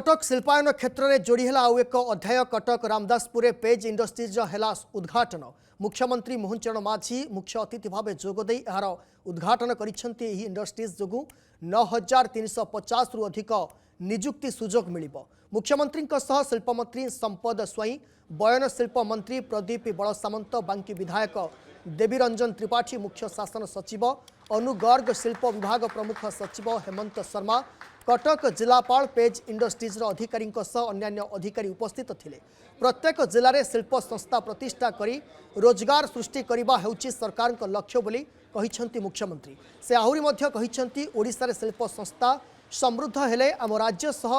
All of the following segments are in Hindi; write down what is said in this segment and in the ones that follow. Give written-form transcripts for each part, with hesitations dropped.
कटक शिल्पायन क्षेत्र में जोड़ी है आउ एक अध्याय कटक रामदासपुर पेज इंडस्ट्रीज है उद्घाटन। मुख्यमंत्री मोहन चरण माझी मुख्य अतिथि भाव जोगदे यार उद्घाटन करिसेंती। एही इंडस्ट्रीज जोगु 9350 रु अधिक निजुक्ति सुजोग मिलिबो। मुख्यमंत्री शिल्पमंत्री संपद स्वाई, बयन शिल्प मंत्री प्रदीप बड़ सामंत, बांकी विधायक देवीरंजन त्रिपाठी, मुख्य शासन सचिव अनुगर्ग, शिल्प विभाग प्रमुख सचिव हेमंत शर्मा, कटक जिलापाल पेज इंडस्ट्रीज अधिकारी अन्यान्य अधिकारी उपस्थित थिले। प्रत्येक जिले में शिल्प संस्था प्रतिष्ठा करी रोजगार सृष्टि करने हेउची सरकार लक्ष्य बोली कहिसेंती मुख्यमंत्री। से आहुरी मध्य कहिसेंती ओडिशा रे शिल्प संस्था समृद्ध हेले आम राज्य सह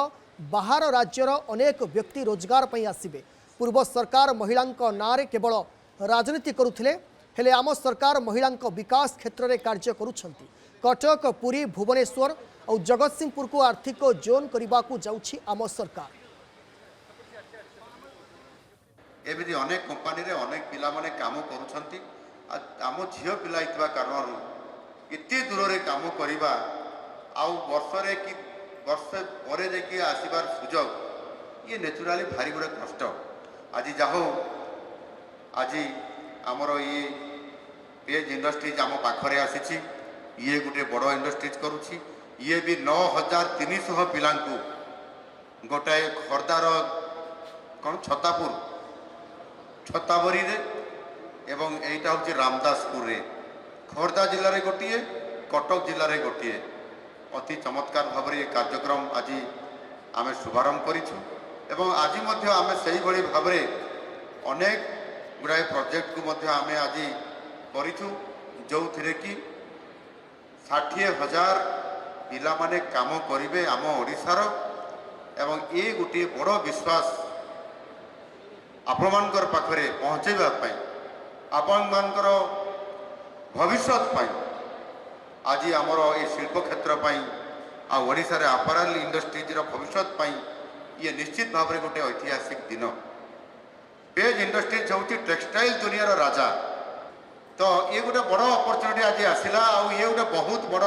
बाहर राज्यर अनेक व्यक्ति रोजगार पई आसिबे। पूर्व सरकार महिलांक नारे केवल राजनीति करुथिले, हेले आम सरकार महिलांक विकास क्षेत्र में कार्य करुछंती। कटक, पुरी, भुवनेश्वर और जगतसिंहपुर को आर्थिक जोन करने को जाउछि आम सरकार। एमिति अनेक कंपनी रे अनेक पिला माने काम करुछंती। आम झियो पिला इतवा कारण इतने दूर रे काम करिबा आउ वर्ष रे कि वर्ष परे देखि आसीबार सुजोग ये नेचुराली भारी गुड़े कष्ट। आज जाहो आज आमर ये पेज इंडस्ट्रीज आम पाखरे आसीछि। ये गोटे बड़ इंडस्ट्रीज करुछि। ये भी 9300 पिलांकु गोटाए खर्दार कौन छताबरी रे एवं एटा हूँ रामदासपुर रे, खर्दा जिले में गोटे, कटक जिले में गोटे। अति चमत्कार भाव में कार्यक्रम आज आम शुभारंभ करिछु एवं आज मध्य आम से भाव में अनेक गुड़ाए प्रोजेक्ट को मध्य आम आज करिछु, जो थिरे कि 60,000 पिला माने काम करिवे आम ओडिशार। एवं ये गोटे बड़ विश्वास आपण मानकर पाखरे पहुँचेबा पई, आपण मानकर भविष्य पई आज आमर ये शिल्प क्षेत्र पई आ ओडिशा रे अपैरल इंडस्ट्रीज रो भविष्य पई ये निश्चित भाव में गोटे ऐतिहासिक दिन। पेज इंडस्ट्रीज होउची टेक्सटाइल दुनिया रो राजा। तो ये गोटे बड़ अपॉर्चुनिटी आज आसिला आ ये गोटे बहुत बड़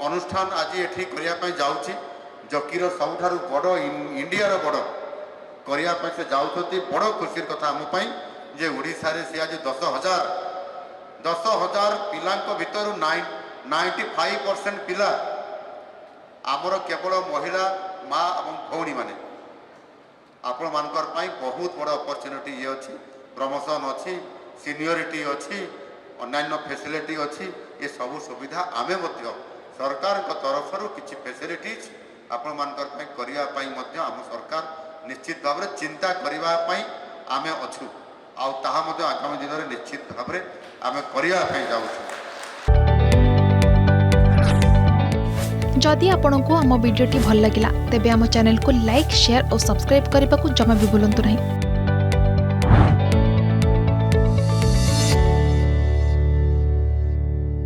अनुष्ठान आज एठी करिया पई जाउची। जकीर सबुठारु बड़ इंडिया रो बड़ करिया पई से जाउछती। बड़ खुशीर कथा हम पई जे ओडिशा रे से आज 10,000 पिलांको भितर 95% पिला आमर केवल महिला माँ और भौणी माने। आपण मानकर पाई बहुत बड़ अपॉर्चुनिटी ये अच्छी, प्रमोशन अच्छी, सीनियरिटी अच्छी, अन्यान्य फैसिलिटी अच्छी। ये सब सुविधा आमे मध्य सरकार तरफ किसी फैसिलिटीज आपण मानकर पाई करिया पाई मध्य आम सरकार निश्चित भाव में चिंता करिवा पाई आमे अछु। आउ ताहा मध्य आगामी दिन में निश्चित भाव में आमे करिया पाई जाउछु। जदि आपंक आम भिडी भल लगा तेब आम चैनल को लाइक, शेयर और सब्सक्राइब करने को जमा भी भूलु नहीं।